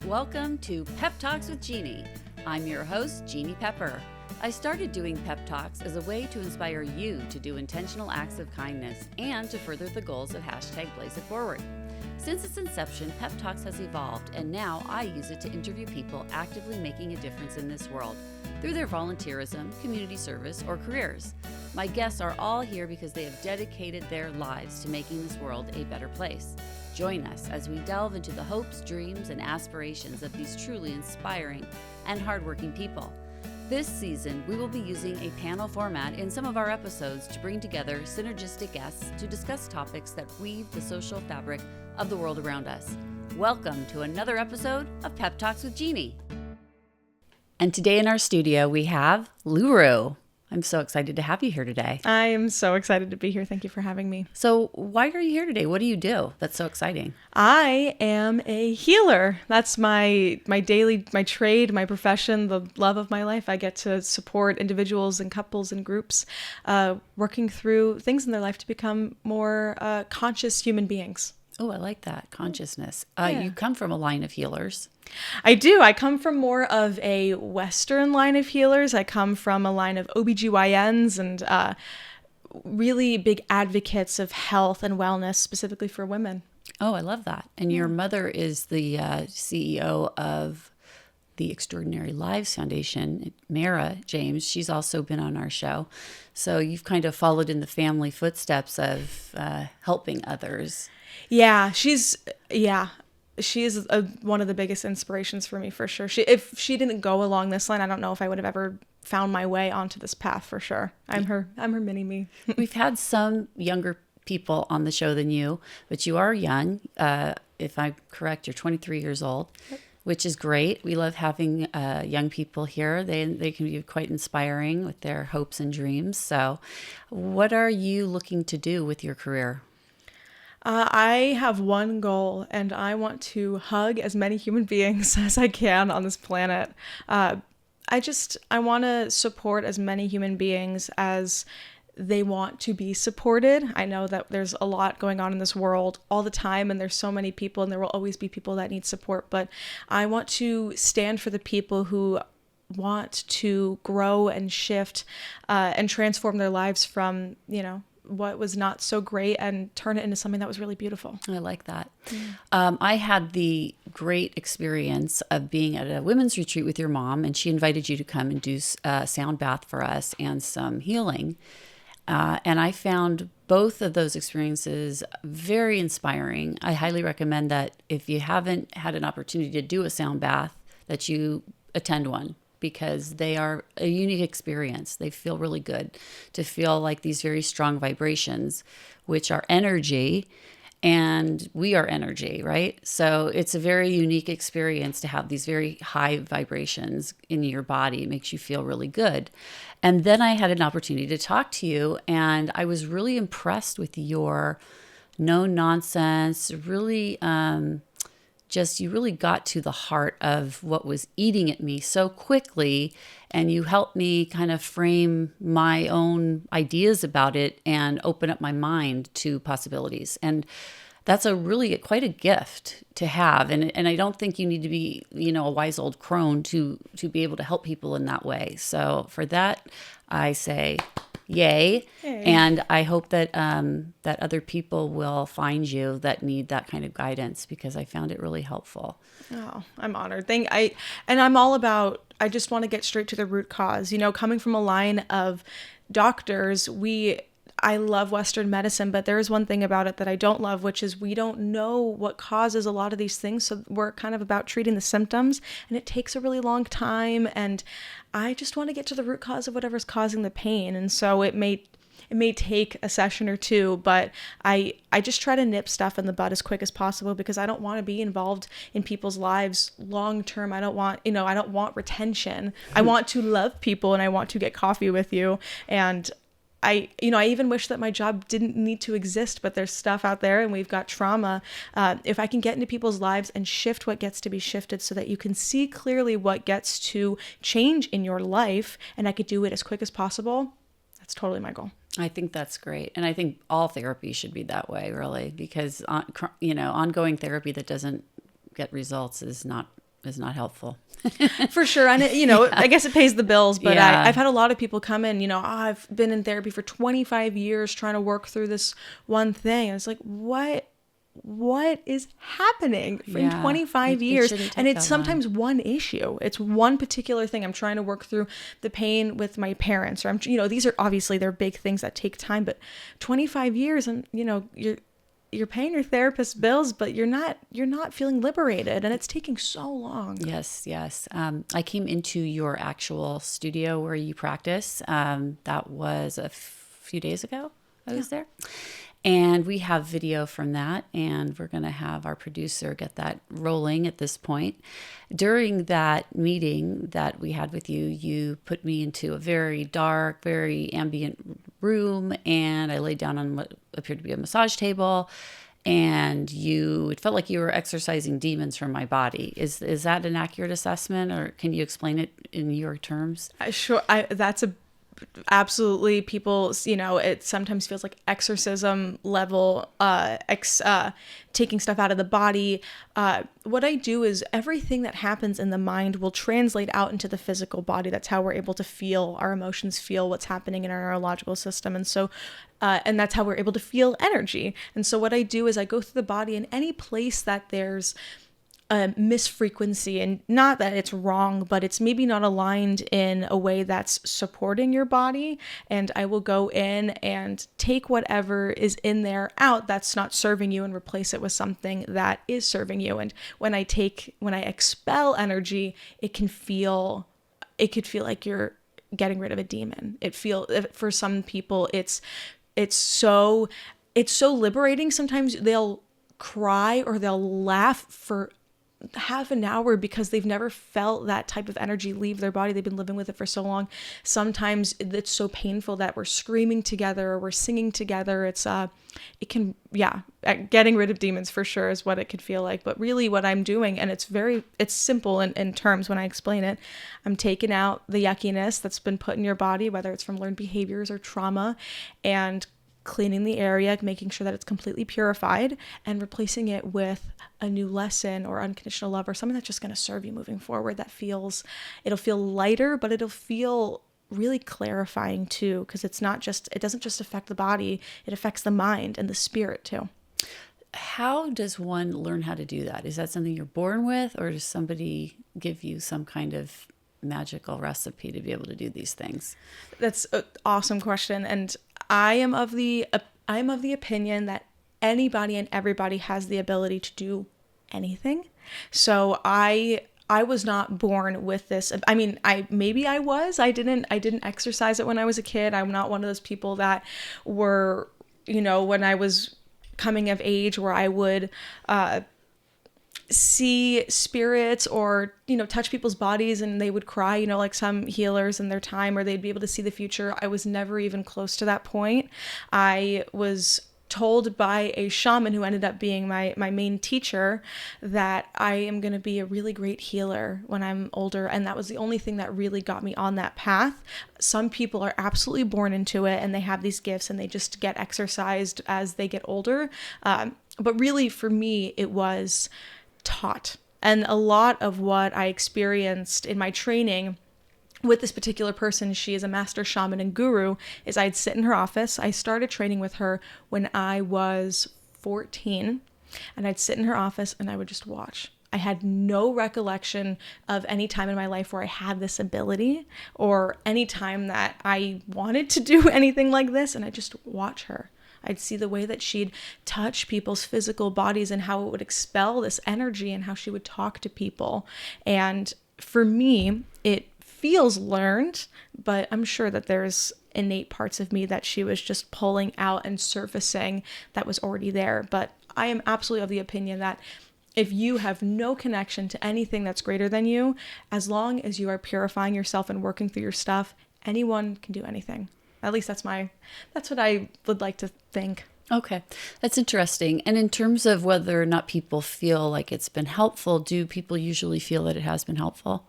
Welcome to Pep Talks with Jeanne. I'm your host, Jeanne Pepper. I started doing Pep Talks as a way to inspire you to do intentional acts of kindness and to further the goals of #BlazeItForward. Since its inception, Pep Talks has evolved, and now I use it to interview people actively making a difference in this world through their volunteerism, community service, or careers. My guests are all here because they have dedicated their lives to making this world a better place. Join us as we delve into the hopes, dreams, and aspirations of these truly inspiring and hardworking people. This season, we will be using a panel format in some of our episodes to bring together synergistic guests to discuss topics that weave the social fabric of the world around us. Welcome to another episode of Pep Talks with Jeanne. And today in our studio, we have Louru. I'm so excited to have you here today. I am so excited to be here. Thank you for having me. So why are you here today? What do you do that's so exciting? I am a healer. That's my trade, my profession, the love of my life. I get to support individuals and couples and groups working through things in their life to become more conscious human beings. Oh, I like that. Consciousness. Yeah. You come from a line of healers. I do. I come from more of a Western line of healers. I come from a line of OBGYNs and really big advocates of health and wellness, specifically for women. Oh, I love that. And your mother is the CEO of the Extraordinary Lives Foundation, Mara James. She's also been on our show. So you've kind of followed in the family footsteps of helping others. Yeah, she is one of the biggest inspirations for me, for sure. If she didn't go along this line, I don't know if I would have ever found my way onto this path, for sure. I'm her mini me. We've had some younger people on the show than you, but you are young. If I'm correct, you're 23 years old, which is great. We love having young people here. They can be quite inspiring with their hopes and dreams. So what are you looking to do with your career? I have one goal, and I want to hug as many human beings as I can on this planet. I want to support as many human beings as they want to be supported. I know that there's a lot going on in this world all the time, and there's so many people, and there will always be people that need support, but I want to stand for the people who want to grow and shift and transform their lives from, what was not so great and turn it into something that was really beautiful. I like that. I had the great experience of being at a women's retreat with your mom, and she invited you to come and do a sound bath for us and some healing. And I found both of those experiences very inspiring. I highly recommend that if you haven't had an opportunity to do a sound bath, that you attend one, because they are a unique experience. They feel really good to feel like these very strong vibrations, which are energy, and we are energy, right? So it's a very unique experience to have these very high vibrations in your body. It makes you feel really good. And then I had an opportunity to talk to you, and I was really impressed with your no nonsense, really you really got to the heart of what was eating at me so quickly, and you helped me kind of frame my own ideas about it and open up my mind to possibilities. And that's quite a gift to have. And I don't think you need to be, a wise old crone to be able to help people in that way. So for that, I say, yay. Hey. And I hope that that other people will find you that need that kind of guidance, because I found it really helpful. Oh, I'm honored. I'm all about, I just want to get straight to the root cause. Coming from a line of doctors, I love Western medicine, but there is one thing about it that I don't love, which is we don't know what causes a lot of these things. So we're kind of about treating the symptoms, and it takes a really long time. And I just want to get to the root cause of whatever's causing the pain. And so it may take a session or two, but I just try to nip stuff in the bud as quick as possible, because I don't want to be involved in people's lives long term. I don't want retention. I want to love people, and I want to get coffee with you. And I even wish that my job didn't need to exist, but there's stuff out there, and we've got trauma. If I can get into people's lives and shift what gets to be shifted so that you can see clearly what gets to change in your life, and I could do it as quick as possible, that's totally my goal. I think that's great. And I think all therapy should be that way, really, because, ongoing therapy that doesn't get results is not is not helpful. For sure. And I guess it pays the bills, but Yeah. I've had a lot of people come in, I've been in therapy for 25 years trying to work through this one thing. And it's like, what is happening in 25 years? And it's sometimes one issue. It's one particular thing. I'm trying to work through the pain with my parents, or these are obviously they're big things that take time, but 25 years and you're paying your therapist bills, but you're not feeling liberated, and it's taking so long. Yes. I came into your actual studio where you practice. That was a few days ago. I was there. And we have video from that, and we're going to have our producer get that rolling at this point. During that meeting that we had with you, you put me into a very dark, very ambient room, and I laid down on what appeared to be a massage table, and it felt like you were exorcising demons from my body. Is that an accurate assessment, or can you explain it in your terms? Sure. That's absolutely, people, it sometimes feels like exorcism level, taking stuff out of the body. What I do is everything that happens in the mind will translate out into the physical body. That's how we're able to feel our emotions, feel what's happening in our neurological system. And so, and that's how we're able to feel energy. And so what I do is I go through the body, and any place that there's a misfrequency, and not that it's wrong, but it's maybe not aligned in a way that's supporting your body. And I will go in and take whatever is in there out that's not serving you and replace it with something that is serving you. And when I expel energy, it could feel like you're getting rid of a demon. For some people, it's so liberating. Sometimes they'll cry or they'll laugh for half an hour because they've never felt that type of energy leave their body. They've been living with it for so long. Sometimes it's so painful that we're screaming together or we're singing together. Getting rid of demons for sure is what it could feel like. But really what I'm doing, and it's simple in terms when I explain it, I'm taking out the yuckiness that's been put in your body, whether it's from learned behaviors or trauma, and cleaning the area, making sure that it's completely purified, and replacing it with a new lesson or unconditional love or something that's just going to serve you moving forward. It'll feel lighter, but it'll feel really clarifying too, because it doesn't just affect the body, it affects the mind and the spirit too. How does one learn how to do that? Is that something you're born with, or does somebody give you some kind of magical recipe to be able to do these things? That's an awesome question. And I am of the opinion that anybody and everybody has the ability to do anything. So I was not born with this. I mean, I was. I didn't exercise it when I was a kid. I'm not one of those people that were, when I was coming of age, where I would see spirits or touch people's bodies and they would cry, like some healers in their time, or they'd be able to see the future. I was never even close to that point. I was told by a shaman who ended up being my main teacher that I am going to be a really great healer when I'm older, and that was the only thing that really got me on that path. Some people are absolutely born into it and they have these gifts and they just get exercised as they get older, but really for me it was taught. And a lot of what I experienced in my training with this particular person, she is a master shaman and guru, is I'd sit in her office. I started training with her when I was 14, and I'd sit in her office and I would just watch. I had no recollection of any time in my life where I had this ability or any time that I wanted to do anything like this, and I just watch her. I'd see the way that she'd touch people's physical bodies and how it would expel this energy and how she would talk to people. And for me, it feels learned, but I'm sure that there's innate parts of me that she was just pulling out and surfacing that was already there. But I am absolutely of the opinion that if you have no connection to anything that's greater than you, as long as you are purifying yourself and working through your stuff, anyone can do anything. At least that's what I would like to think. Okay, that's interesting. And in terms of whether or not people feel like it's been helpful, do people usually feel that it has been helpful?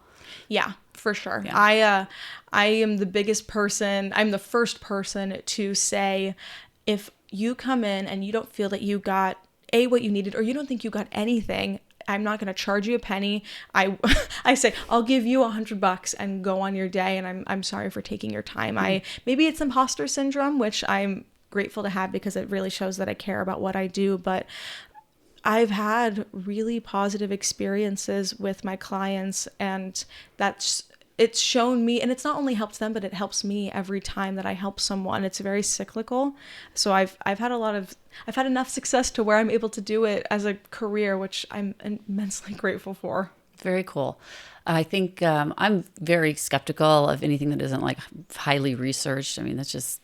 Yeah, for sure. Yeah. I am the biggest person. I'm the first person to say, if you come in and you don't feel that you got what you needed, or you don't think you got anything, I'm not going to charge you a penny. I say, I'll give you $100 and go on your day. And I'm sorry for taking your time. Maybe it's imposter syndrome, which I'm grateful to have because it really shows that I care about what I do. But I've had really positive experiences with my clients, and it's shown me, and it's not only helped them, but it helps me every time that I help someone. It's very cyclical. So I've had enough success to where I'm able to do it as a career, which I'm immensely grateful for. Very cool. I think I'm very skeptical of anything that isn't like highly researched. I mean, that's just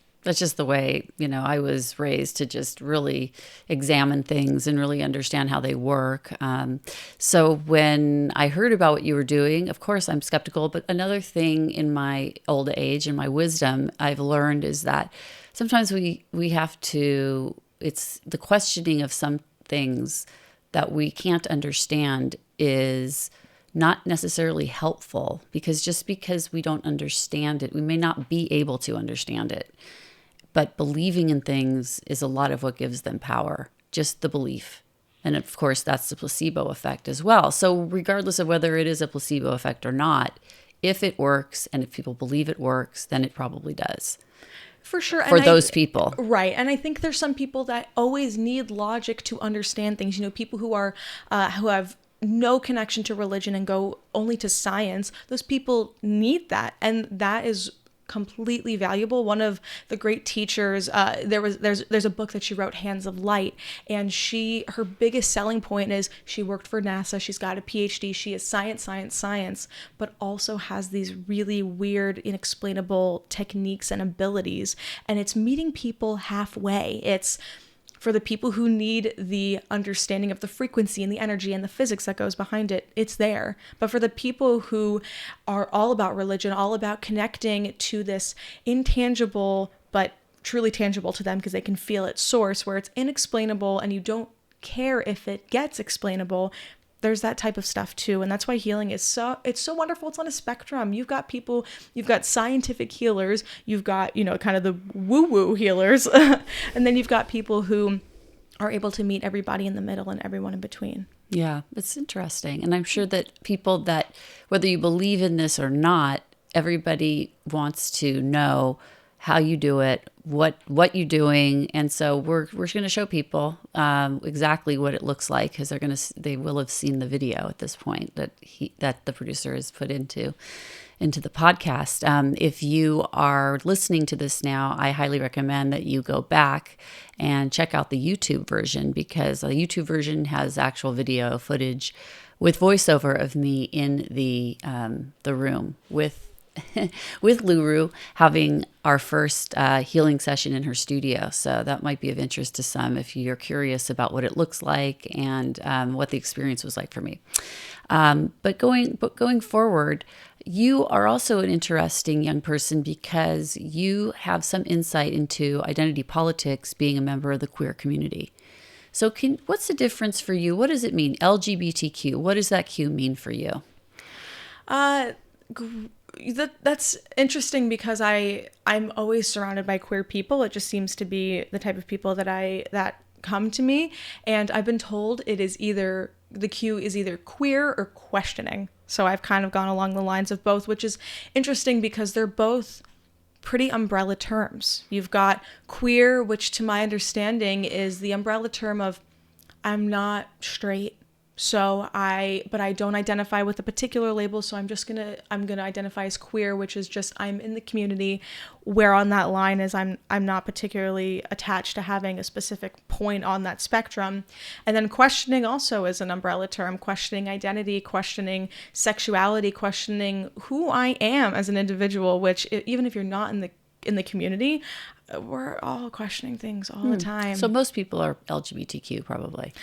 the way, I was raised to just really examine things and really understand how they work. So when I heard about what you were doing, of course, I'm skeptical. But another thing in my old age and my wisdom I've learned is that sometimes we have to, it's the questioning of some things that we can't understand is not necessarily helpful, because just because we don't understand it, we may not be able to understand it. But believing in things is a lot of what gives them power, just the belief. And of course, that's the placebo effect as well. So regardless of whether it is a placebo effect or not, if it works and if people believe it works, then it probably does. For sure. For those people. Right. And I think there's some people that always need logic to understand things. People who are, who have no connection to religion and go only to science. Those people need that. And that is completely valuable. One of the great teachers, there's a book that she wrote, Hands of Light, and her biggest selling point is she worked for NASA, she's got a PhD, she is science, but also has these really weird, inexplainable techniques and abilities, and it's meeting people halfway. It's for the people who need the understanding of the frequency and the energy and the physics that goes behind it, it's there. But for the people who are all about religion, all about connecting to this intangible but truly tangible to them because they can feel its source, where it's inexplainable and you don't care if it gets explainable, there's that type of stuff too. And that's why healing is so wonderful. It's on a spectrum. You've got scientific healers, you've got, kind of the woo-woo healers, and then you've got people who are able to meet everybody in the middle and everyone in between. Yeah, it's interesting. And I'm sure that people that, whether you believe in this or not, everybody wants to know how you do it, what you're doing, and so we're going to show people exactly what it looks like, because they will have seen the video at this point that the producer has put into the podcast. If you are listening to this now, I highly recommend that you go back and check out the YouTube version, because the YouTube version has actual video footage with voiceover of me in the room with Louru having our first healing session in her studio. So that might be of interest to some if you're curious about what it looks like and what the experience was like for me. But going forward, you are also an interesting young person because you have some insight into identity politics, being a member of the queer community. So what's the difference for you? What does it mean? LGBTQ. What does that Q mean for you? That's interesting because I'm always surrounded by queer people. It just seems to be the type of people that come to me, and I've been told the Q is either queer or questioning. So I've kind of gone along the lines of both, which is interesting because they're both pretty umbrella terms. You've got queer, which to my understanding is the umbrella term of I'm not straight. So but I don't identify with a particular label, so I'm gonna identify as queer, which is just I'm in the community, where on that line is I'm not particularly attached to having a specific point on that spectrum. And then questioning also is an umbrella term, questioning identity, questioning sexuality, questioning who I am as an individual, which even if you're not in the community, we're all questioning things all the time. So most people are LGBTQ probably.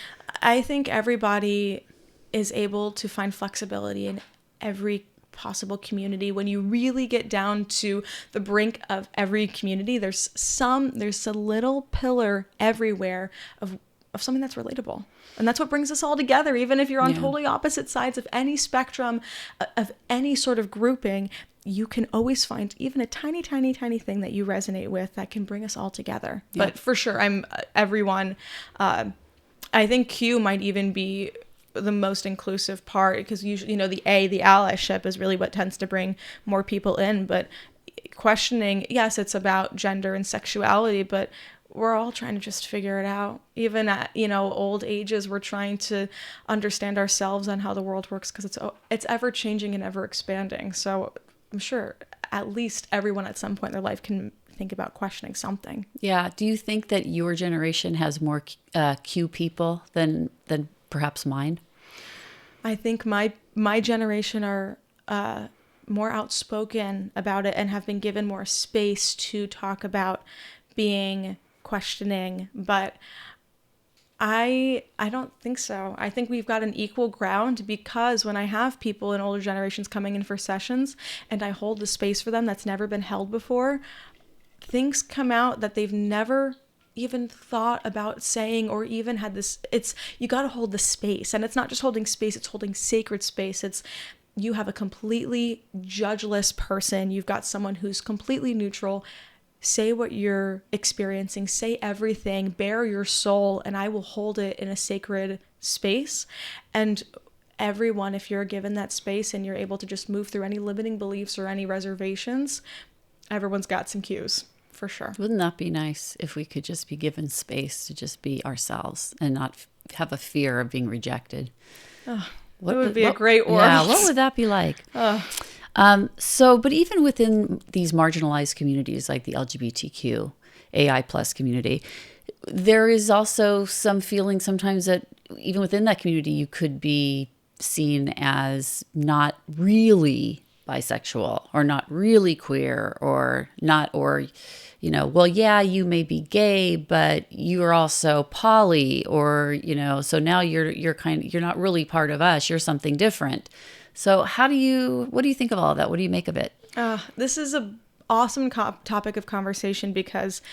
I think everybody is able to find flexibility in every possible community. When you really get down to the brink of every community, there's a little pillar everywhere of something that's relatable. And that's what brings us all together, even if you're on totally opposite sides of any spectrum, of any sort of grouping. You can always find even a tiny, tiny, tiny thing that you resonate with that can bring us all together. Yeah. But for sure, everyone. I think Q might even be the most inclusive part, because usually, the allyship is really what tends to bring more people in. But questioning, yes, it's about gender and sexuality, but we're all trying to just figure it out. Even at, old ages, we're trying to understand ourselves and how the world works, because it's ever changing and ever expanding. So I'm sure at least everyone at some point in their life can think about questioning something. Yeah. Do you think that your generation has more Q people than perhaps mine? I think my generation are more outspoken about it and have been given more space to talk about being questioning, but I don't think so. I think we've got an equal ground, because when I have people in older generations coming in for sessions and I hold the space for them that's never been held before, things come out that they've never even thought about saying, or even had this. You got to hold the space, and it's not just holding space, it's holding sacred space. You have a completely judgeless person. You've got someone who's completely neutral. Say what you're experiencing, say everything, bare your soul, and I will hold it in a sacred space. And everyone, if you're given that space and you're able to just move through any limiting beliefs or any reservations, everyone's got some cues, for sure. Wouldn't that be nice if we could just be given space to just be ourselves and not have a fear of being rejected? It would be a great world. Yeah, what would that be like? But even within these marginalized communities like the LGBTQ, AI plus community, there is also some feeling sometimes that even within that community, you could be seen as not really bisexual or not really queer or well, yeah, you may be gay, but you are also poly, or, so now you're not really part of us. You're something different. So what do you think of all of that? What do you make of it? This is an awesome topic of conversation, because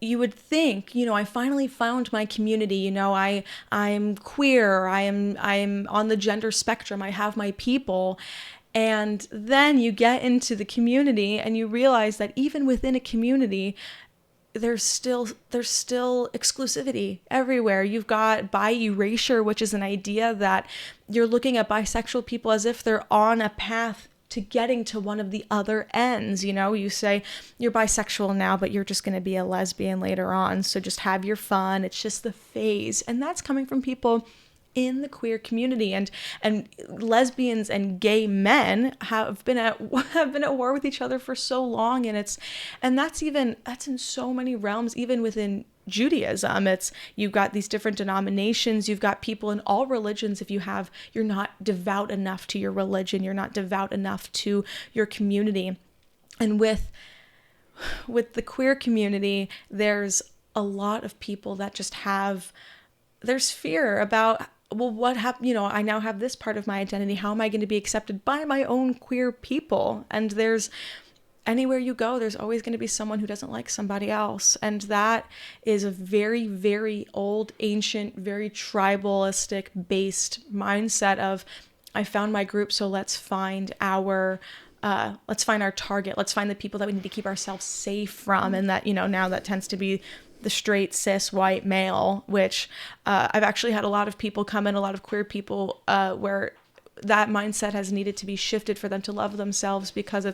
you would think, I finally found my community. I'm queer. I'm on the gender spectrum. I have my people. And then you get into the community and you realize that even within a community, there's still exclusivity everywhere. You've got bi erasure, which is an idea that you're looking at bisexual people as if they're on a path to getting to one of the other ends. You say you're bisexual now, but you're just going to be a lesbian later on. So just have your fun. It's just the phase. And that's coming from people in the queer community, and lesbians and gay men have been at war with each other for so long, and that's in so many realms, even within Judaism. You've got these different denominations, you've got people in all religions. If you're not devout enough to your religion, you're not devout enough to your community. And with the queer community, there's a lot of people that just there's fear about, well, what happened? I now have this part of my identity. How am I going to be accepted by my own queer people? And anywhere you go, there's always going to be someone who doesn't like somebody else. And that is a very, very old, ancient, very tribalistic based mindset of, I found my group, so let's find our target. Let's find the people that we need to keep ourselves safe from. And that, now that tends to be the straight, cis, white male, which I've actually had a lot of people come in, a lot of queer people, where that mindset has needed to be shifted for them to love themselves, because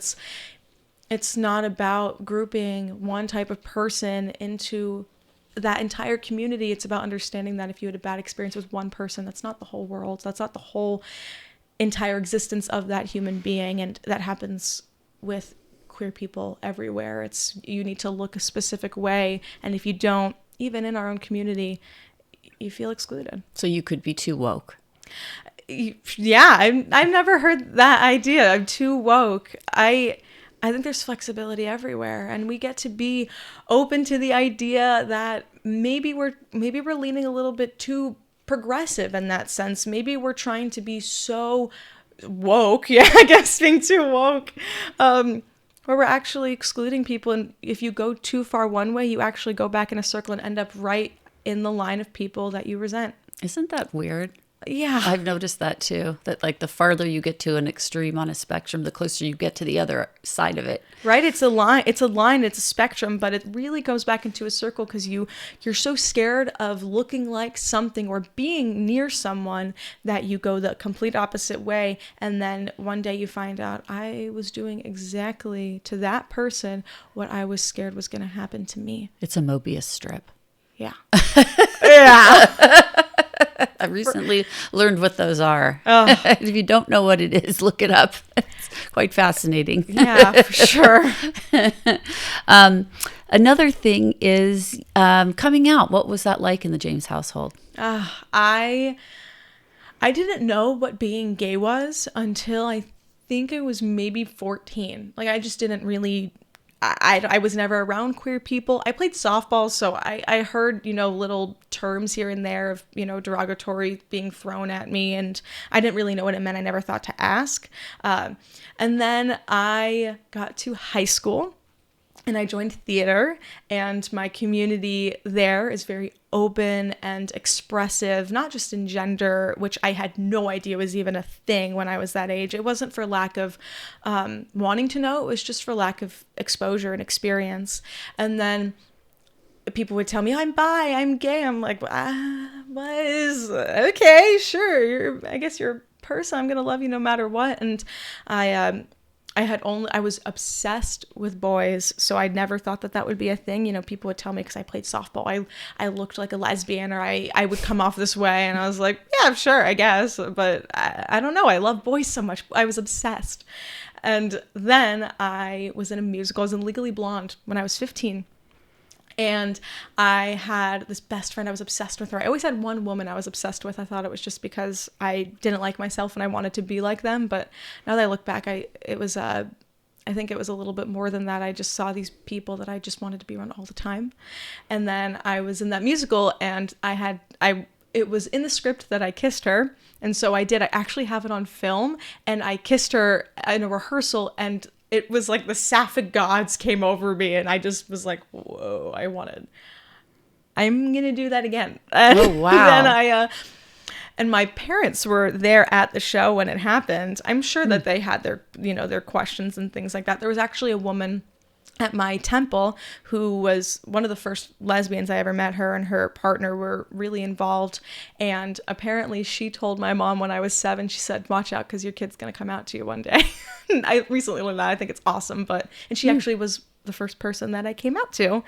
it's not about grouping one type of person into that entire community. It's about understanding that if you had a bad experience with one person, that's not the whole world. That's not the whole entire existence of that human being. And that happens with queer people everywhere. You need to look a specific way, and if you don't, even in our own community, you feel excluded. So you could be too woke. Yeah, I've never heard that idea. I'm too woke. I think there's flexibility everywhere, and we get to be open to the idea that maybe we're leaning a little bit too progressive in that sense. Maybe we're trying to be so woke. Yeah, I guess being too woke. Where we're actually excluding people, and if you go too far one way, you actually go back in a circle and end up right in the line of people that you resent. Isn't that weird? Yeah. I've noticed that too, that like the farther you get to an extreme on a spectrum, the closer you get to the other side of it. Right? It's a line, it's a spectrum, but it really goes back into a circle because you're so scared of looking like something or being near someone that you go the complete opposite way. And then one day you find out I was doing exactly to that person what I was scared was going to happen to me. It's a Mobius strip. Yeah. Yeah. I recently learned what those are. Oh. If you don't know what it is, look it up. It's quite fascinating. Yeah, for sure. Another thing is coming out. What was that like in the James household? I didn't know what being gay was until I think I was maybe 14. Like, I just didn't really... I was never around queer people. I played softball, so I heard, little terms here and there of, derogatory being thrown at me, and I didn't really know what it meant. I never thought to ask. And then I got to high school, and I joined theater, and my community there is very open and expressive, not just in gender, which I had no idea was even a thing when I was that age. It wasn't for lack of wanting to know. It was just for lack of exposure and experience. And then people would tell me, I'm bi, I'm gay. I'm like, okay, sure. I guess you're a person. I'm going to love you no matter what. And I was obsessed with boys, so I never thought that would be a thing. People would tell me because I played softball, I looked like a lesbian, or I would come off this way, and I was like, yeah, sure, I guess, but I don't know. I love boys so much. I was obsessed. And then I was in a musical. I was in Legally Blonde when I was 15. And I had this best friend. I was obsessed with her. I always had one woman I was obsessed with. I thought it was just because I didn't like myself and I wanted to be like them. But now that I look back, I think it was a little bit more than that. I just saw these people that I just wanted to be around all the time. And then I was in that musical, and it was in the script that I kissed her. And so I did. I actually have it on film, and I kissed her in a rehearsal, and it was like the sapphic gods came over me, and I just was like, whoa, I'm going to do that again. And oh, wow. Then and my parents were there at the show when it happened. I'm sure that they had their questions and things like that. There was actually a woman at my temple who was one of the first lesbians I ever met. Her and her partner were really involved, and apparently she told my mom when I was 7, she said, watch out because your kid's going to come out to you one day. I recently learned that. I think it's awesome, and she actually was the first person that I came out to.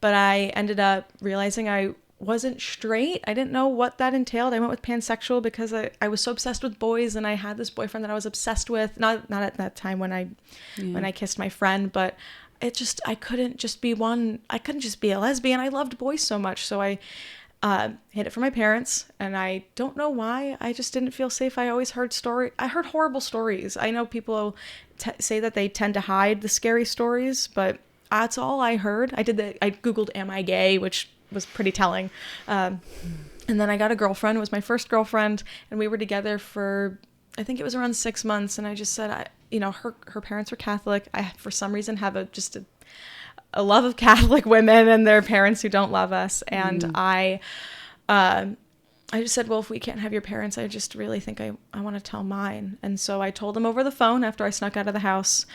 But I ended up realizing I wasn't straight. I didn't know what that entailed. I went with pansexual because I was so obsessed with boys, and I had this boyfriend that I was obsessed with. Not at that time when I kissed my friend, but I couldn't just be a lesbian. I loved boys so much. So I hid it from my parents, and I don't know why. I just didn't feel safe. I always heard I heard horrible stories. I know people say that they tend to hide the scary stories, but that's all I heard. I Googled, am I gay, which was pretty telling. And then I got a girlfriend. It was my first girlfriend, and we were together for, I think it was around 6 months. And I just said, her parents were Catholic. I, for some reason, have a love of Catholic women and their parents who don't love us. And I just said, well, if we can't have your parents, I just really think I want to tell mine. And so I told them over the phone after I snuck out of the house,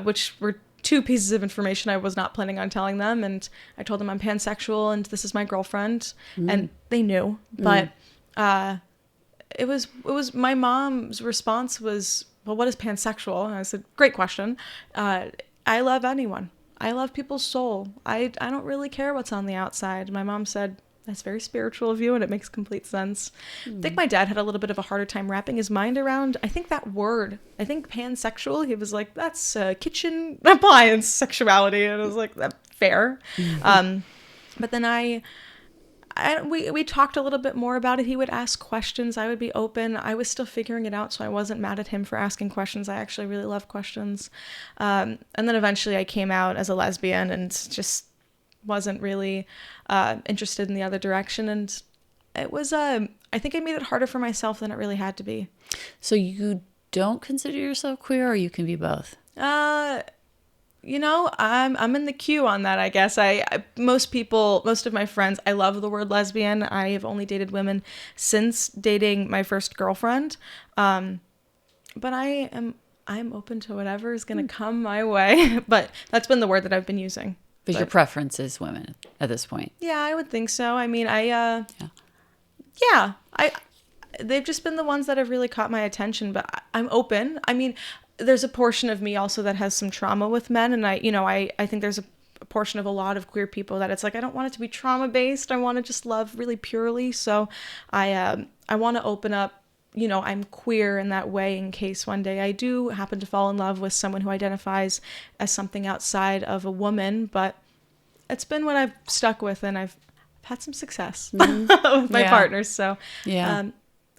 which were 2 pieces of information I was not planning on telling them. And I told them I'm pansexual and this is my girlfriend. And they knew. But it was my mom's response was, well, what is pansexual? And I said, great question. I love anyone. I love people's soul. I don't really care what's on the outside. My mom said, that's very spiritual of you, and it makes complete sense. I think my dad had a little bit of a harder time wrapping his mind around, I think that word. I think pansexual, he was like, that's kitchen appliance sexuality. And I was like, that's fair. But then we talked a little bit more about it. He would ask questions. I would be open. I was still figuring it out, so I wasn't mad at him for asking questions. I actually really love questions. And then eventually I came out as a lesbian and just wasn't really interested in the other direction. And it was, I think I made it harder for myself than it really had to be. So you don't consider yourself queer, or you can be both? I'm in the queue on that, I guess. Most of my friends, I love the word lesbian. I have only dated women since dating my first girlfriend. But I'm open to whatever is going to come my way. But that's been the word that I've been using. But your preference is women at this point. Yeah, I would think so. I mean, they've just been the ones that have really caught my attention, but I'm open. I mean, there's a portion of me also that has some trauma with men, and I think there's a portion of a lot of queer people that it's like, I don't want it to be trauma based. I want to just love really purely. So I want to open up, I'm queer in that way in case one day I do happen to fall in love with someone who identifies as something outside of a woman, but it's been what I've stuck with, and I've had some success with my partners. So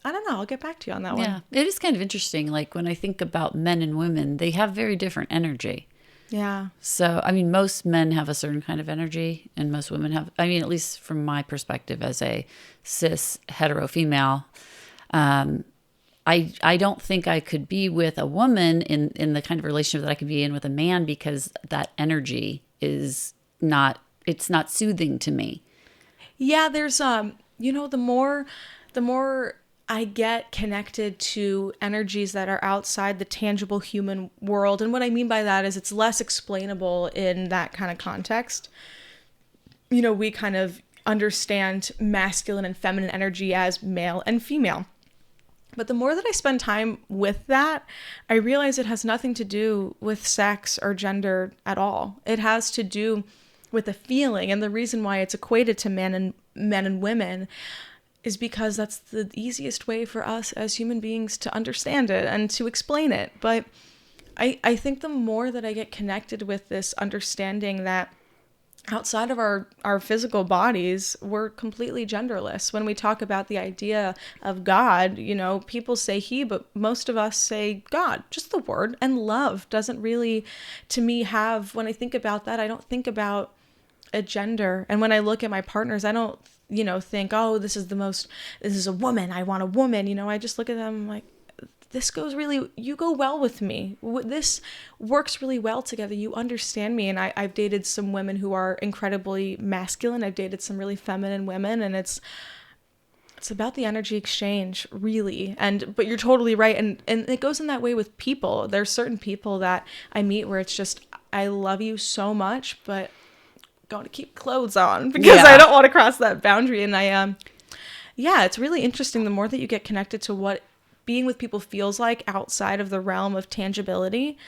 I don't know. I'll get back to you on that one. Yeah, it is kind of interesting. Like when I think about men and women, they have very different energy. Yeah. So, I mean, most men have a certain kind of energy and most women have, I mean, at least from my perspective as a cis hetero female, I don't think I could be with a woman in the kind of relationship that I could be in with a man because that energy is it's not soothing to me. Yeah, there's, the more I get connected to energies that are outside the tangible human world. And what I mean by that is it's less explainable in that kind of context. We kind of understand masculine and feminine energy as male and female. But the more that I spend time with that, I realize it has nothing to do with sex or gender at all. It has to do with the feeling, and the reason why it's equated to men and women is because that's the easiest way for us as human beings to understand it and to explain it. But I think the more that I get connected with this understanding that outside of our physical bodies, we're completely genderless. When we talk about the idea of God, people say he, but most of us say God, just the word. And love doesn't really, to me, when I think about that, I don't think about a gender. And when I look at my partners, I don't think, oh, this is a woman, I want a woman. I just look at them like, you go well with me. This works really well together. You understand me. And I've dated some women who are incredibly masculine. I've dated some really feminine women, and it's about the energy exchange, really. But you're totally right. And it goes in that way with people. There's certain people that I meet where it's just, I love you so much, but going to keep clothes on because I don't want to cross that boundary. And it's really interesting. The more that you get connected to what being with people feels like outside of the realm of tangibility,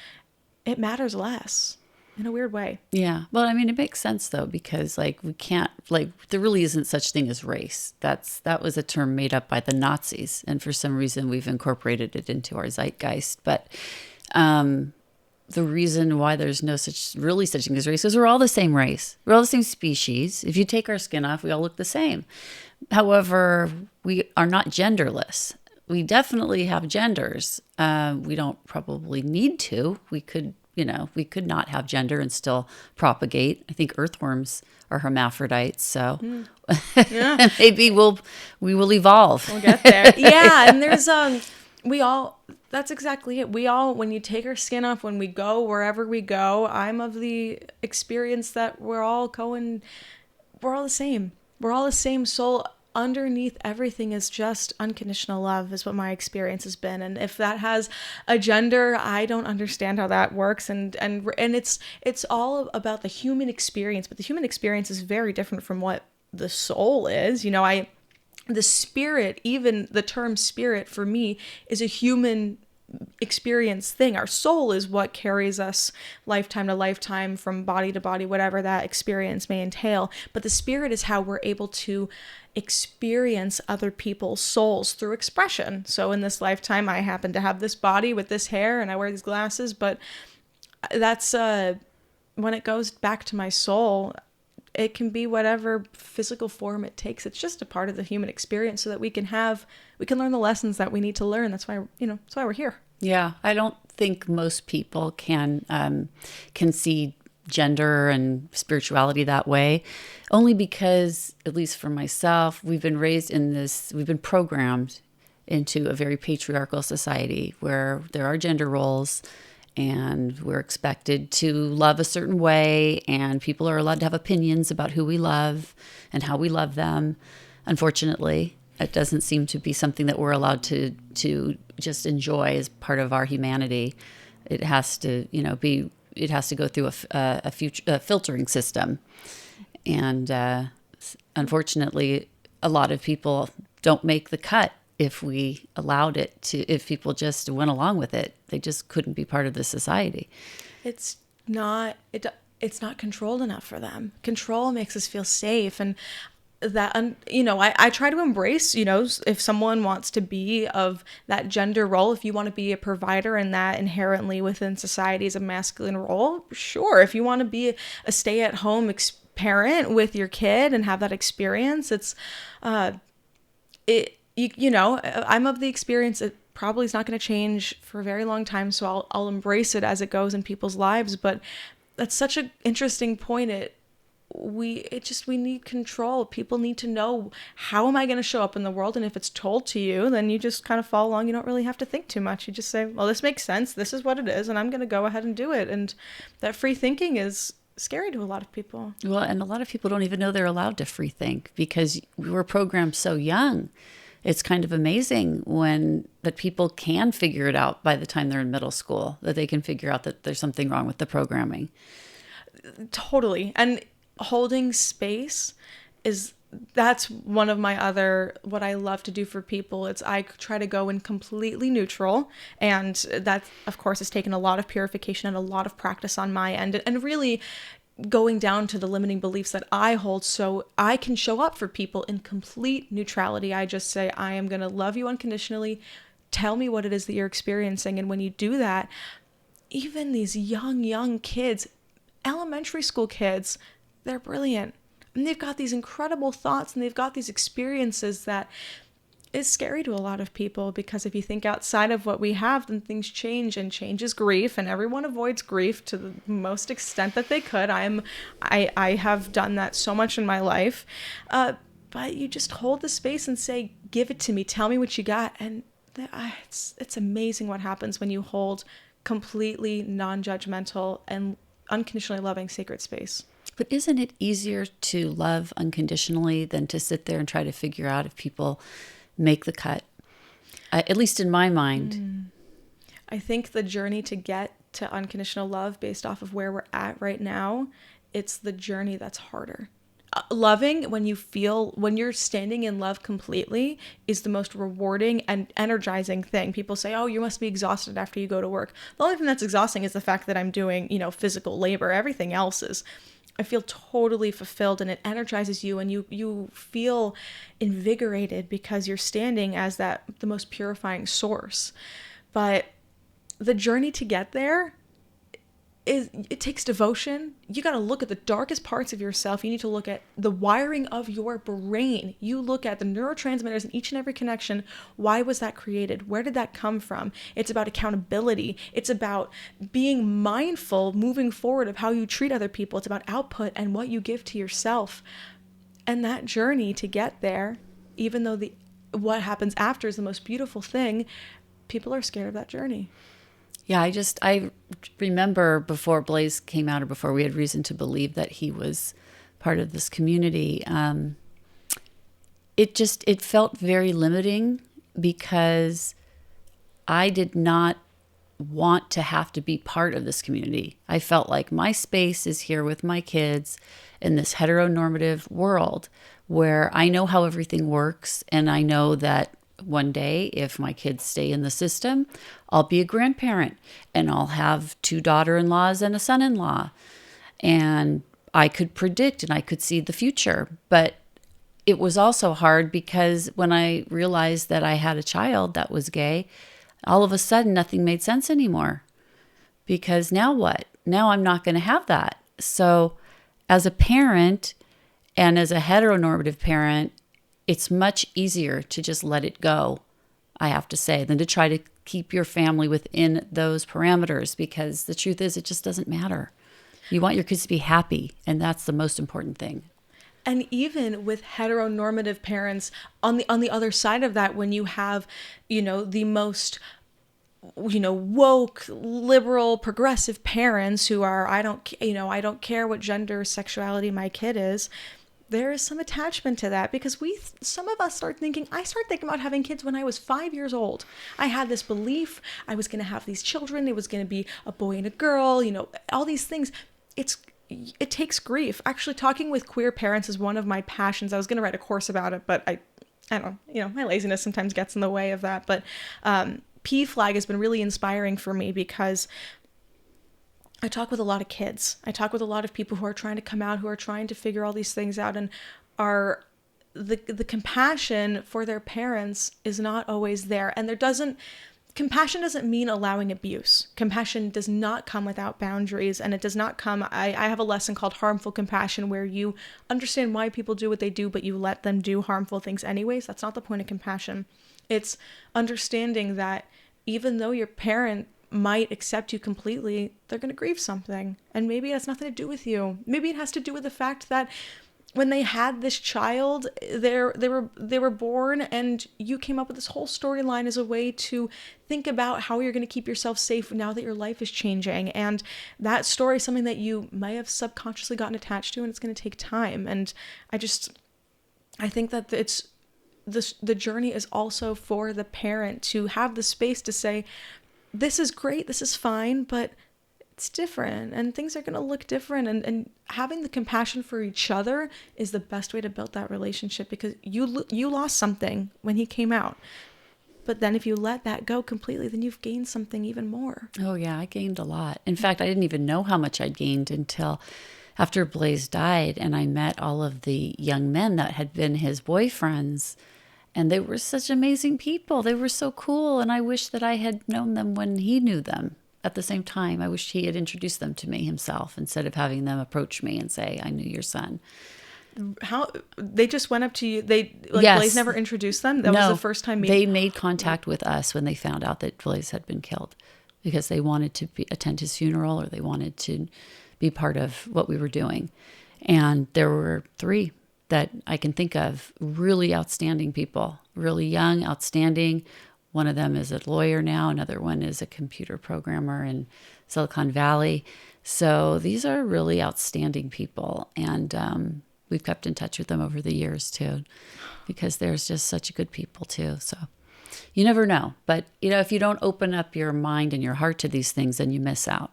it matters less in a weird way. Yeah. Well, I mean, it makes sense though, because we can't, there really isn't such thing as race. That was a term made up by the Nazis. And for some reason we've incorporated it into our zeitgeist. But, the reason why there's no such thing as race is we're all the same race. We're all the same species. If you take our skin off, we all look the same. However, we are not genderless. We definitely have genders. We don't probably need to. We could not have gender and still propagate. I think earthworms are hermaphrodites, so maybe we will evolve. We'll get there. Yeah, and there's that's exactly it. We all, when you take our skin off, when we go wherever we go, I'm of the experience that we're all the same. We're all the same soul. Underneath everything is just unconditional love, is what my experience has been. And if that has a gender, I don't understand how that works. And it's all about the human experience, but the human experience is very different from what the soul is. The spirit, even the term spirit for me, is a human experience thing. Our soul is what carries us lifetime to lifetime, from body to body, whatever that experience may entail. But the spirit is how we're able to experience other people's souls through expression. So in this lifetime, I happen to have this body with this hair and I wear these glasses, but that's when it goes back to my soul, it can be whatever physical form it takes. It's just a part of the human experience so that we can learn the lessons that we need to learn. That's why we're here. Yeah. I don't think most people can see gender and spirituality that way, only because, at least for myself, we've been programmed into a very patriarchal society where there are gender roles and we're expected to love a certain way, and people are allowed to have opinions about who we love and how we love them. Unfortunately, it doesn't seem to be something that we're allowed to just enjoy as part of our humanity. It has to, it has to go through a filtering system. And unfortunately, a lot of people don't make the cut. If we allowed it to, if people just went along with it, they just couldn't be part of the society. It's not controlled enough for them. Control makes us feel safe. And that, I try to embrace, if someone wants to be of that gender role, if you want to be a provider and that inherently within society is a masculine role, sure. If you want to be a stay-at-home parent with your kid and have that experience, I'm of the experience it probably is not going to change for a very long time, so I'll embrace it as it goes in people's lives. But that's such an interesting point. We need control. People need to know, how am I going to show up in the world? And if it's told to you, then you just kind of follow along. You don't really have to think too much. You just say, well, this makes sense. This is what it is, and I'm going to go ahead and do it. And that free thinking is scary to a lot of people. Well, and a lot of people don't even know they're allowed to free think because we were programmed so young. It's kind of amazing that people can figure it out by the time they're in middle school, that they can figure out that there's something wrong with the programming. Totally. And holding space that's one of my what I love to do for people. I try to go in completely neutral. And that, of course, has taken a lot of purification and a lot of practice on my end. And really going down to the limiting beliefs that I hold so I can show up for people in complete neutrality. I just say, I am going to love you unconditionally. Tell me what it is that you're experiencing. And when you do that, even these young kids, elementary school kids, they're brilliant. And they've got these incredible thoughts and they've got these experiences that is scary to a lot of people, because if you think outside of what we have, then things change, and change is grief, and everyone avoids grief to the most extent that they could. I have done that so much in my life. But you just hold the space and say, give it to me, tell me what you got. And it's amazing what happens when you hold completely non-judgmental and unconditionally loving sacred space. But isn't it easier to love unconditionally than to sit there and try to figure out if people make the cut? At least in my mind. I think the journey to get to unconditional love, based off of where we're at right now, it's the journey that's harder. Loving, when you're standing in love completely, is the most rewarding and energizing thing. People say, oh, you must be exhausted after you go to work. The only thing that's exhausting is the fact that I'm doing, physical labor. Everything else is, I feel totally fulfilled, and it energizes you, and you feel invigorated because you're standing as the most purifying source. But the journey to get there it takes devotion. You got to look at the darkest parts of yourself. You need to look at the wiring of your brain. You look at the neurotransmitters in each and every connection. Why was that created? Where did that come from? It's about accountability. It's about being mindful moving forward of how you treat other people. It's about output and what you give to yourself. And that journey to get there, even though what happens after is the most beautiful thing, people are scared of that journey. Yeah, I remember before Blaze came out, or before we had reason to believe that he was part of this community, it felt very limiting, because I did not want to have to be part of this community. I felt like my space is here with my kids in this heteronormative world where I know how everything works, and I know that one day, if my kids stay in the system, I'll be a grandparent and I'll have 2 daughter-in-laws and a son-in-law. And I could predict and I could see the future. But it was also hard because when I realized that I had a child that was gay, all of a sudden nothing made sense anymore. Because now what? Now I'm not going to have that. So as a parent, and as a heteronormative parent, it's much easier to just let it go, I have to say, than to try to keep your family within those parameters, because the truth is it just doesn't matter. You want your kids to be happy, and that's the most important thing. And even with heteronormative parents, on the other side of that, when you have, the most woke, liberal, progressive parents who are, I don't care what gender, sexuality my kid is. There is some attachment to that because some of us I started thinking about having kids when I was 5 years old. I had this belief I was going to have these children. It was going to be a boy and a girl, all these things. It takes grief. Actually, talking with queer parents is one of my passions. I was going to write a course about it, but I don't know, my laziness sometimes gets in the way of that. But PFLAG has been really inspiring for me because I talk with a lot of kids. I talk with a lot of people who are trying to come out, who are trying to figure all these things out, and the compassion for their parents is not always there. And compassion doesn't mean allowing abuse. Compassion does not come without boundaries, and it does not come, I have a lesson called harmful compassion, where you understand why people do what they do, but you let them do harmful things anyways. That's not the point of compassion. It's understanding that even though your parent might accept you completely, they're going to grieve something. And maybe it has nothing to do with you. Maybe it has to do with the fact that when they had this child, they were born, and you came up with this whole storyline as a way to think about how you're going to keep yourself safe now that your life is changing. And that story is something that you may have subconsciously gotten attached to, and it's going to take time. And I think that the journey is also for the parent to have the space to say, this is great, this is fine, but it's different and things are going to look different. And having the compassion for each other is the best way to build that relationship, because you lost something when he came out. But then if you let that go completely, then you've gained something even more. Oh, yeah, I gained a lot. In fact, I didn't even know how much I'd gained until after Blaze died, and I met all of the young men that had been his boyfriends. And they were such amazing people. They were so cool. And I wish that I had known them when he knew them. At the same time, I wish he had introduced them to me himself instead of having them approach me and say, I knew your son. How they just went up to you? Yes. Blaze never introduced them? That was the first time they made contact with us when they found out that Blaze had been killed, because they wanted to attend his funeral, or they wanted to be part of what we were doing. And there were 3 that I can think of, really outstanding people, really young, outstanding. One of them is a lawyer now. Another one is a computer programmer in Silicon Valley. So these are really outstanding people. And we've kept in touch with them over the years too, because there's just such good people too. So you never know. But, if you don't open up your mind and your heart to these things, then you miss out.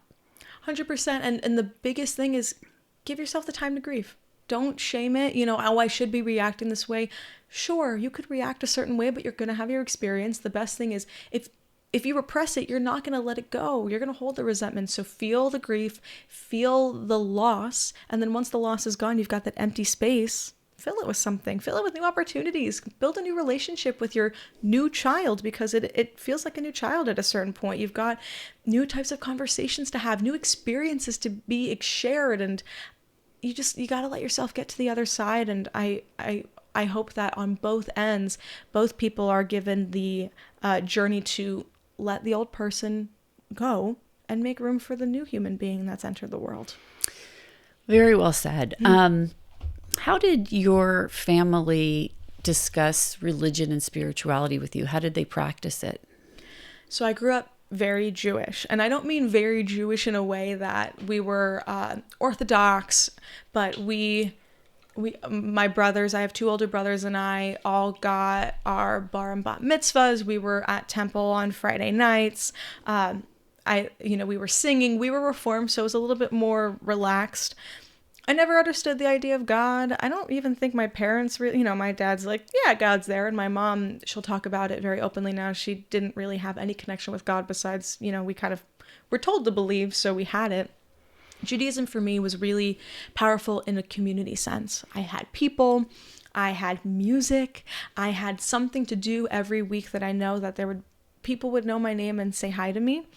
100%. And the biggest thing is give yourself the time to grieve. Don't shame it. I should be reacting this way. Sure, you could react a certain way, but you're going to have your experience. The best thing is if you repress it, you're not going to let it go. You're going to hold the resentment. So feel the grief, feel the loss. And then once the loss is gone, you've got that empty space. Fill it with something. Fill it with new opportunities. Build a new relationship with your new child, because it feels like a new child at a certain point. You've got new types of conversations to have, new experiences to be shared, and you got to let yourself get to the other side. And I hope that on both ends, both people are given the journey to let the old person go and make room for the new human being that's entered the world. Very well said. How did your family discuss religion and spirituality with you? How did they practice it? So I grew up very Jewish. And I don't mean very Jewish in a way that we were Orthodox, but my brothers, I have 2 older brothers, and I all got our bar and bat mitzvahs. We were at temple on Friday nights. We were singing, we were Reformed, so it was a little bit more relaxed. I never understood the idea of God. I don't even think my parents really, my dad's like, yeah, God's there. And my mom, she'll talk about it very openly now. She didn't really have any connection with God besides, we kind of were told to believe, so we had it. Judaism for me was really powerful in a community sense. I had people, I had music, I had something to do every week that I know that people would know my name and say hi to me.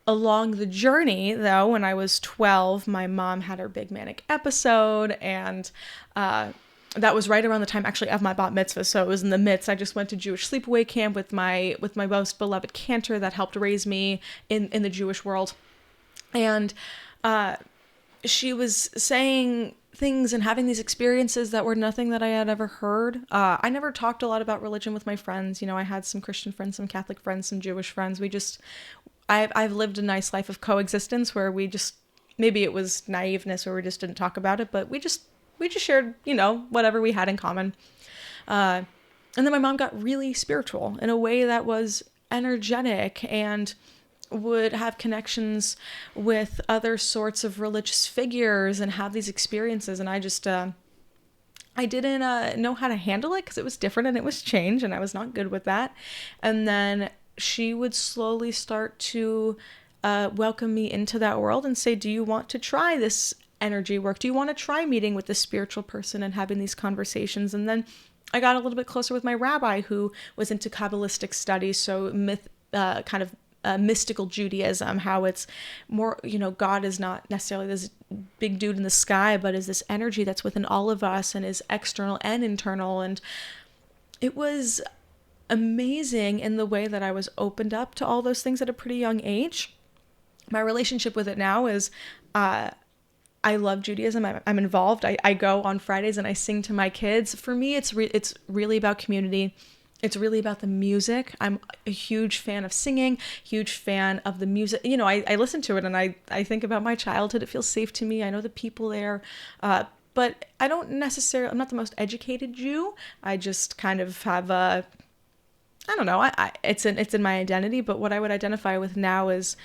Along the journey, though, when I was 12, my mom had her big manic episode, and that was right around the time actually of my bat mitzvah. So it was in the midst. I just went to Jewish sleepaway camp with my most beloved cantor that helped raise me in the Jewish world. And she was saying things and having these experiences that were nothing that I had ever heard. I never talked a lot about religion with my friends. You know, I had some Christian friends, some Catholic friends, some Jewish friends. I've lived a nice life of coexistence where maybe it was naiveness or we just didn't talk about it, but we just shared, you know, whatever we had in common. And then my mom got really spiritual in a way that was energetic and would have connections with other sorts of religious figures and have these experiences. And I didn't know how to handle it because it was different and it was change and I was not good with that. And then she would slowly start to welcome me into that world and say, do you want to try this energy work? Do you want to try meeting with this spiritual person and having these conversations? And then I got a little bit closer with my rabbi who was into Kabbalistic studies, so mystical Judaism, how it's more, you know, God is not necessarily this big dude in the sky, but is this energy that's within all of us and is external and internal. And it was amazing in the way that I was opened up to all those things at a pretty young age. My relationship with it now is, I love Judaism. I'm involved. I go on Fridays and I sing to my kids. For me, it's really about community. It's really about the music. I'm a huge fan of singing, huge fan of the music. You know, I listen to it and I think about my childhood. It feels safe to me. I know the people there. But I'm not the most educated Jew. I just kind of have I don't know. It's in my identity. But what I would identify with now is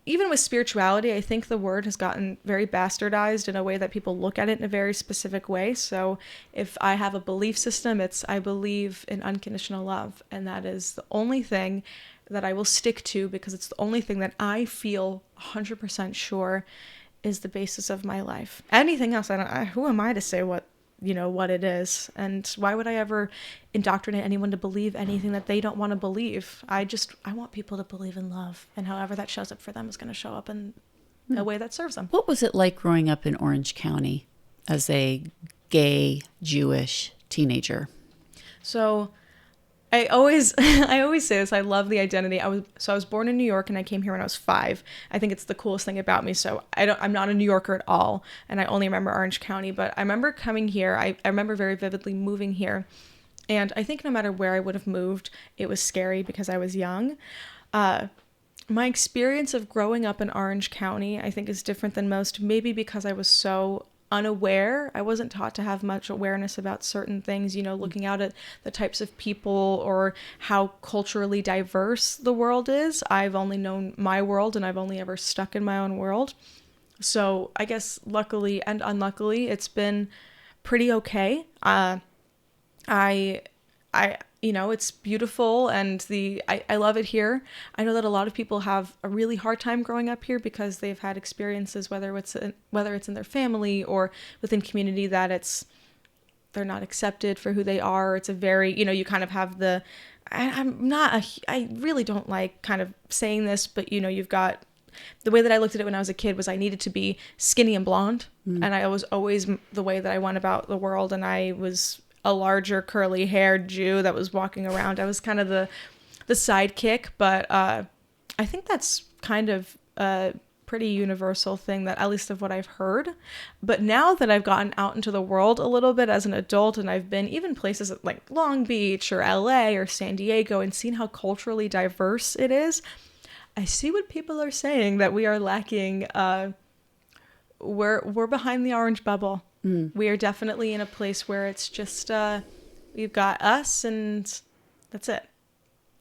even with spirituality, I think the word has gotten very bastardized in a way that people look at it in a very specific way. So if I have a belief system, I believe in unconditional love. And that is the only thing that I will stick to because it's the only thing that I feel 100% sure is the basis of my life. Anything else, who am I to say what it is? And why would I ever indoctrinate anyone to believe anything that they don't want to believe? I want people to believe in love, and however that shows up for them is going to show up in a way that serves them. What was it like growing up in Orange County as a gay Jewish teenager? So I always say this. I love the identity. I was born in New York and I came here when I was 5. I think it's the coolest thing about me. So I'm not a New Yorker at all, and I only remember Orange County. But I remember coming here. I remember very vividly moving here, and I think no matter where I would have moved, it was scary because I was young. My experience of growing up in Orange County, I think, is different than most. Maybe because I was so unaware. I wasn't taught to have much awareness about certain things, looking out at the types of people or how culturally diverse the world is. I've only known my world and I've only ever stuck in my own world. So I guess luckily and unluckily, it's been pretty okay. It's beautiful and I love it here. I know that a lot of people have a really hard time growing up here because they've had experiences, whether it's in their family or within community, that they're not accepted for who they are. It's a very, you kind of have I really don't like kind of saying this, but you've got the way that I looked at it when I was a kid was I needed to be skinny and blonde. And I was always the way that I went about the world. And I was a larger curly haired Jew that was walking around. I was kind of the sidekick, but I think that's kind of a pretty universal thing, that at least of what I've heard. But now that I've gotten out into the world a little bit as an adult, and I've been even places like Long Beach or LA or San Diego and seen how culturally diverse it is, I see what people are saying, that we are lacking. We're behind the orange bubble. We are definitely in a place where it's just, we've got us and that's it.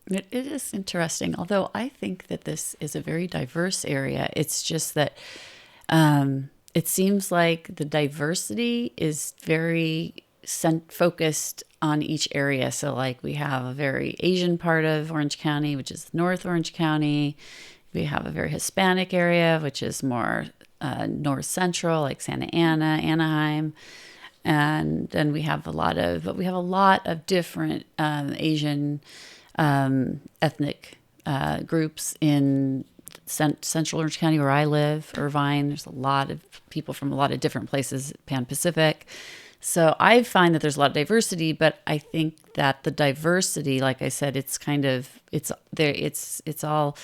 It is interesting, although I think that this is a very diverse area. It's just that it seems like the diversity is very focused on each area. So like we have a very Asian part of Orange County, which is North Orange County. We have a very Hispanic area, which is more North Central, like Santa Ana, Anaheim. And then we have a lot of different Asian ethnic groups in Central Orange County where I live, Irvine. There's a lot of people from a lot of different places, Pan-Pacific. So I find that there's a lot of diversity, but I think that the diversity, like I said, it's all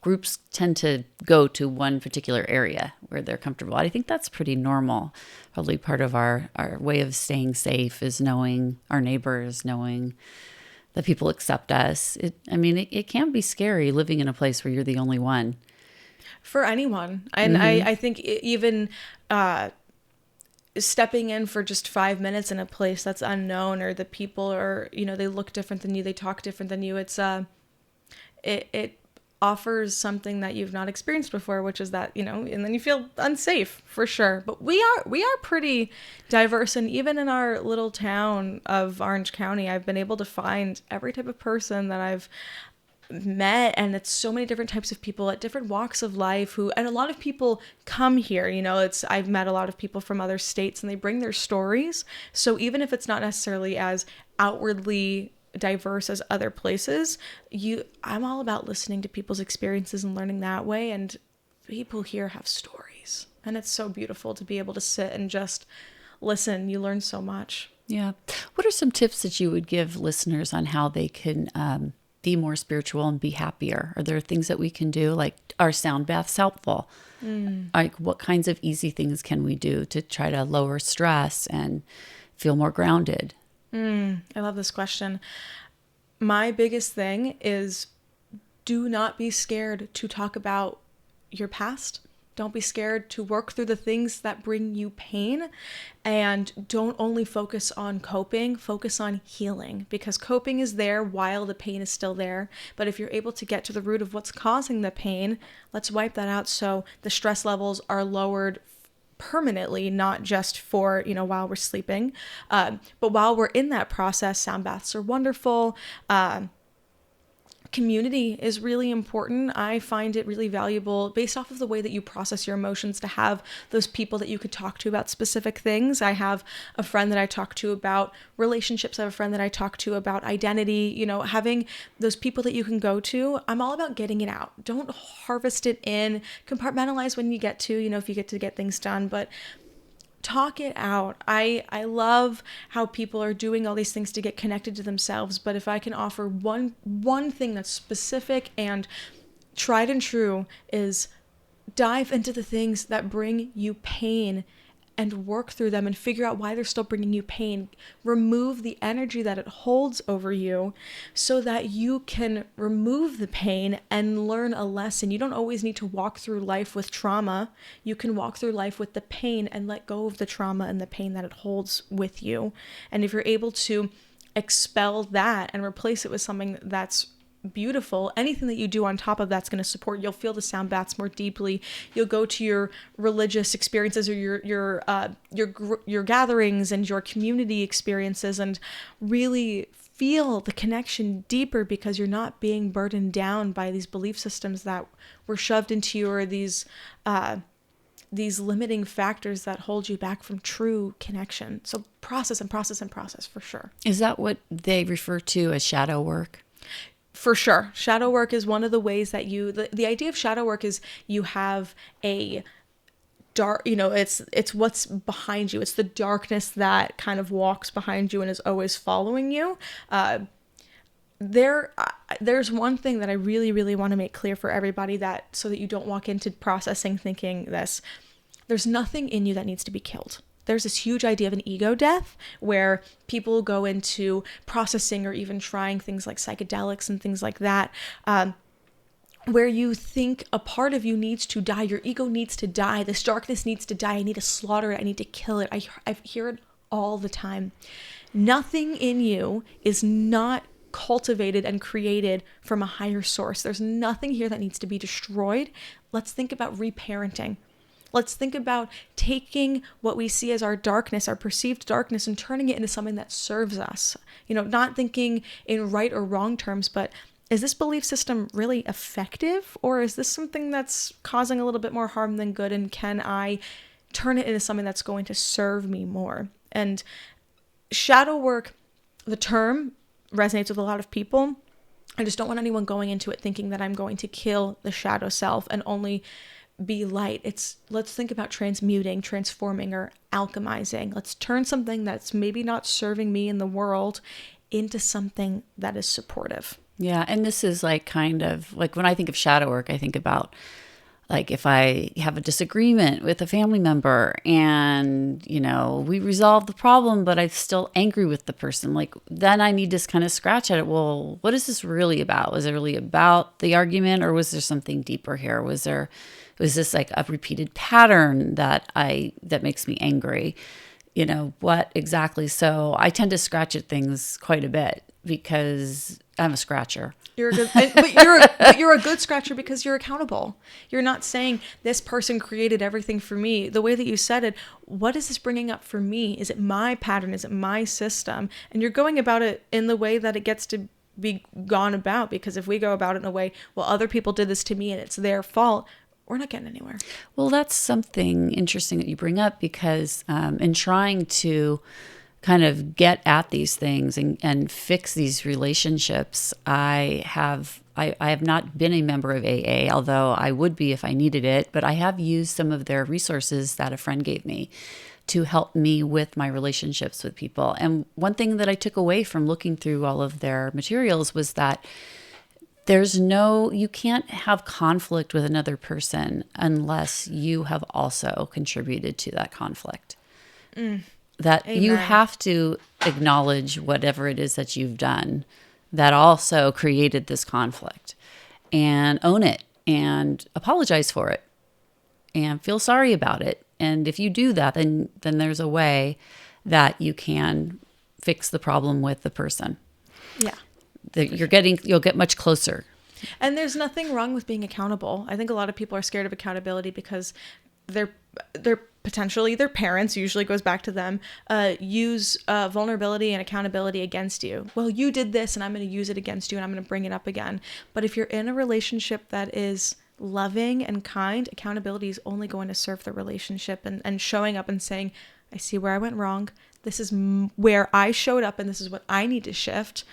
groups tend to go to one particular area where they're comfortable. I think that's pretty normal. Probably part of our way of staying safe is knowing our neighbors, knowing that people accept us. It can be scary living in a place where you're the only one. For anyone. And I think even stepping in for just 5 minutes in a place that's unknown, or the people are, they look different than you, they talk different than you. It offers something that you've not experienced before, which is that, and then you feel unsafe for sure. But we are pretty diverse. And even in our little town of Orange County, I've been able to find every type of person that I've met, and it's so many different types of people at different walks of life and a lot of people come here, I've met a lot of people from other states, and they bring their stories. So even if it's not necessarily as outwardly diverse as other places, I'm all about listening to people's experiences and learning that way. And people here have stories, and it's so beautiful to be able to sit and just listen. You learn so much. Yeah. What are some tips that you would give listeners on how they can be more spiritual and be happier? Are there things that we can do? Like, are sound baths helpful? Like, what kinds of easy things can we do to try to lower stress and feel more grounded? I love this question. My biggest thing is, do not be scared to talk about your past. Don't be scared to work through the things that bring you pain, and don't only focus on coping, focus on healing, because coping is there while the pain is still there. But if you're able to get to the root of what's causing the pain, let's wipe that out so the stress levels are lowered permanently, not just for, while we're sleeping. But while we're in that process, sound baths are wonderful. Community is really important. I find it really valuable based off of the way that you process your emotions to have those people that you could talk to about specific things. I have a friend that I talk to about relationships. I have a friend that I talk to about identity, having those people that you can go to. I'm all about getting it out. Don't harvest it in, compartmentalize when you get to, if you get to get things done, but talk it out. I love how people are doing all these things to get connected to themselves, but if I can offer one thing that's specific and tried and true, is dive into the things that bring you pain and work through them and figure out why they're still bringing you pain. Remove the energy that it holds over you so that you can remove the pain and learn a lesson. You don't always need to walk through life with trauma. You can walk through life with the pain and let go of the trauma and the pain that it holds with you. And if you're able to expel that and replace it with something that's beautiful, anything that you do on top of that's going to support, you'll feel the sound baths more deeply. You'll go to your religious experiences or your gatherings and your community experiences and really feel the connection deeper, because you're not being burdened down by these belief systems that were shoved into you, or these limiting factors that hold you back from true connection. So process and process and process, for sure. Is that what they refer to as shadow work? For sure. Shadow work is one of the ways that the idea of shadow work is you have a dark, it's what's behind you. It's the darkness that kind of walks behind you and is always following you. There's one thing that I really, really want to make clear for everybody, that so that you don't walk into processing thinking this. There's nothing in you that needs to be killed. There's this huge idea of an ego death where people go into processing or even trying things like psychedelics and things like that, where you think a part of you needs to die. Your ego needs to die. This darkness needs to die. I need to slaughter it. I need to kill it. I hear it all the time. Nothing in you is not cultivated and created from a higher source. There's nothing here that needs to be destroyed. Let's think about reparenting. Let's think about taking what we see as our darkness, our perceived darkness, and turning it into something that serves us. Not thinking in right or wrong terms, but is this belief system really effective? Or is this something that's causing a little bit more harm than good? And can I turn it into something that's going to serve me more? And shadow work, the term resonates with a lot of people. I just don't want anyone going into it thinking that I'm going to kill the shadow self and only be light. Let's think about transmuting, transforming, or alchemizing. Let's turn something that's maybe not serving me in the world into something that is supportive. Yeah. And this is like kind of like when I think of shadow work, I think about like if I have a disagreement with a family member and, we resolve the problem, but I'm still angry with the person, like then I need to kind of scratch at it. Well, what is this really about? Was it really about the argument, or was there something deeper here? Was this like a repeated pattern that makes me angry? What exactly? So I tend to scratch at things quite a bit because I'm a scratcher. But you're a good scratcher because you're accountable. You're not saying this person created everything for me. The way that you said it, what is this bringing up for me? Is it my pattern? Is it my system? And you're going about it in the way that it gets to be gone about. Because if we go about it in a way, well, other people did this to me and it's their fault, we're not getting anywhere. Well, that's something interesting that you bring up, because in trying to kind of get at these things and fix these relationships, I have not been a member of AA, although I would be if I needed it, but I have used some of their resources that a friend gave me to help me with my relationships with people. And one thing that I took away from looking through all of their materials was that you can't have conflict with another person unless you have also contributed to that conflict. That Amen. You have to acknowledge whatever it is that you've done that also created this conflict, and own it and apologize for it and feel sorry about it. And if you do that, then there's a way that you can fix the problem with the person. Yeah. You'll get much closer. And there's nothing wrong with being accountable. I think a lot of people are scared of accountability because they're potentially their parents, usually goes back to them, use vulnerability and accountability against you. Well, you did this and I'm going to use it against you and I'm going to bring it up again. But if you're in a relationship that is loving and kind, accountability is only going to serve the relationship, and showing up and saying, I see where I went wrong. This is where I showed up and this is what I need to shift.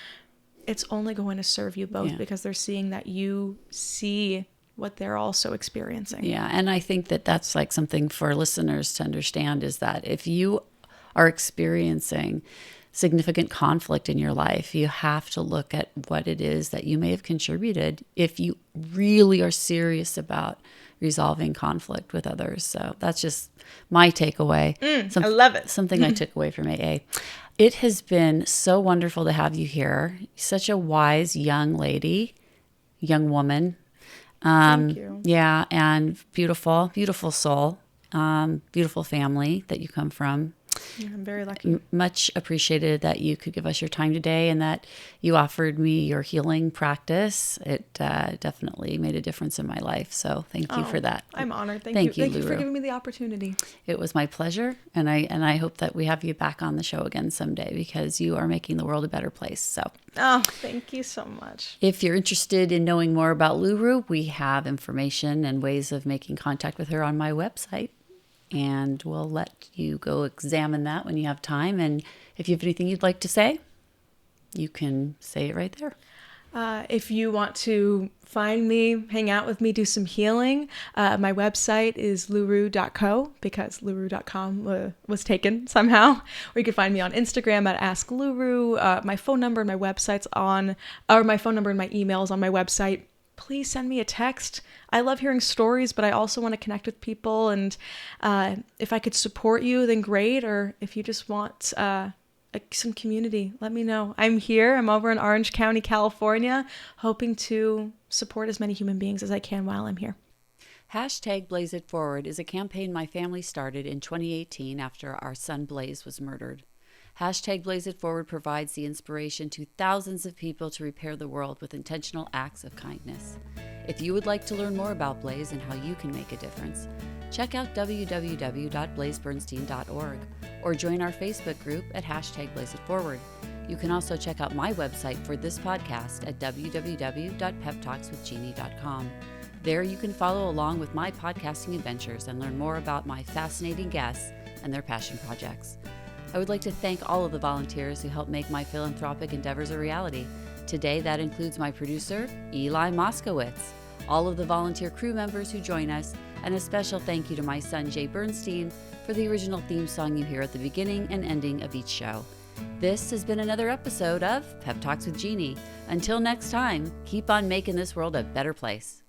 It's only going to serve you both, because they're seeing that you see what they're also experiencing. Yeah. And I think that that's like something for listeners to understand, is that if you are experiencing significant conflict in your life, you have to look at what it is that you may have contributed if you really are serious about resolving conflict with others. So that's just my takeaway. I love it. Something I took away from AA. It has been so wonderful to have you here. Such a wise young woman. Thank you. Yeah, and beautiful soul, beautiful family that you come from. Yeah, I'm very lucky. Much appreciated that you could give us your time today and that you offered me your healing practice. It definitely made a difference in my life. So thank you for that. I'm honored. Thank you. Thank you for Louru. giving me the opportunity. It was my pleasure. And I hope that we have you back on the show again someday, because you are making the world a better place. So. Oh, thank you so much. If you're interested in knowing more about Louru, we have information and ways of making contact with her on my website. And we'll let you go examine that when you have time. And if you have anything you'd like to say, you can say it right there. If you want to find me, hang out with me, do some healing, my website is louru.co, because louru.com was taken somehow. Or you can find me on Instagram at Ask Louru. My phone number and my website's my phone number and my email is on my website. Please send me a text. I love hearing stories, but I also want to connect with people. And if I could support you, then great. Or if you just want some community, let me know. I'm here. I'm over in Orange County, California, hoping to support as many human beings as I can while I'm here. #Blaze It Forward is a campaign my family started in 2018 after our son Blaze was murdered. #Blaze It Forward provides the inspiration to thousands of people to repair the world with intentional acts of kindness. If you would like to learn more about Blaze and how you can make a difference, check out www.blazebernstein.org or join our Facebook group at #Blaze It Forward. You can also check out my website for this podcast at www.PeppTalksWithJeanne.com. There you can follow along with my podcasting adventures and learn more about my fascinating guests and their passion projects. I would like to thank all of the volunteers who help make my philanthropic endeavors a reality. Today, that includes my producer, Eli Moskowitz, all of the volunteer crew members who join us, and a special thank you to my son, Jay Bernstein, for the original theme song you hear at the beginning and ending of each show. This has been another episode of Pep Talks with Jeanne. Until next time, keep on making this world a better place.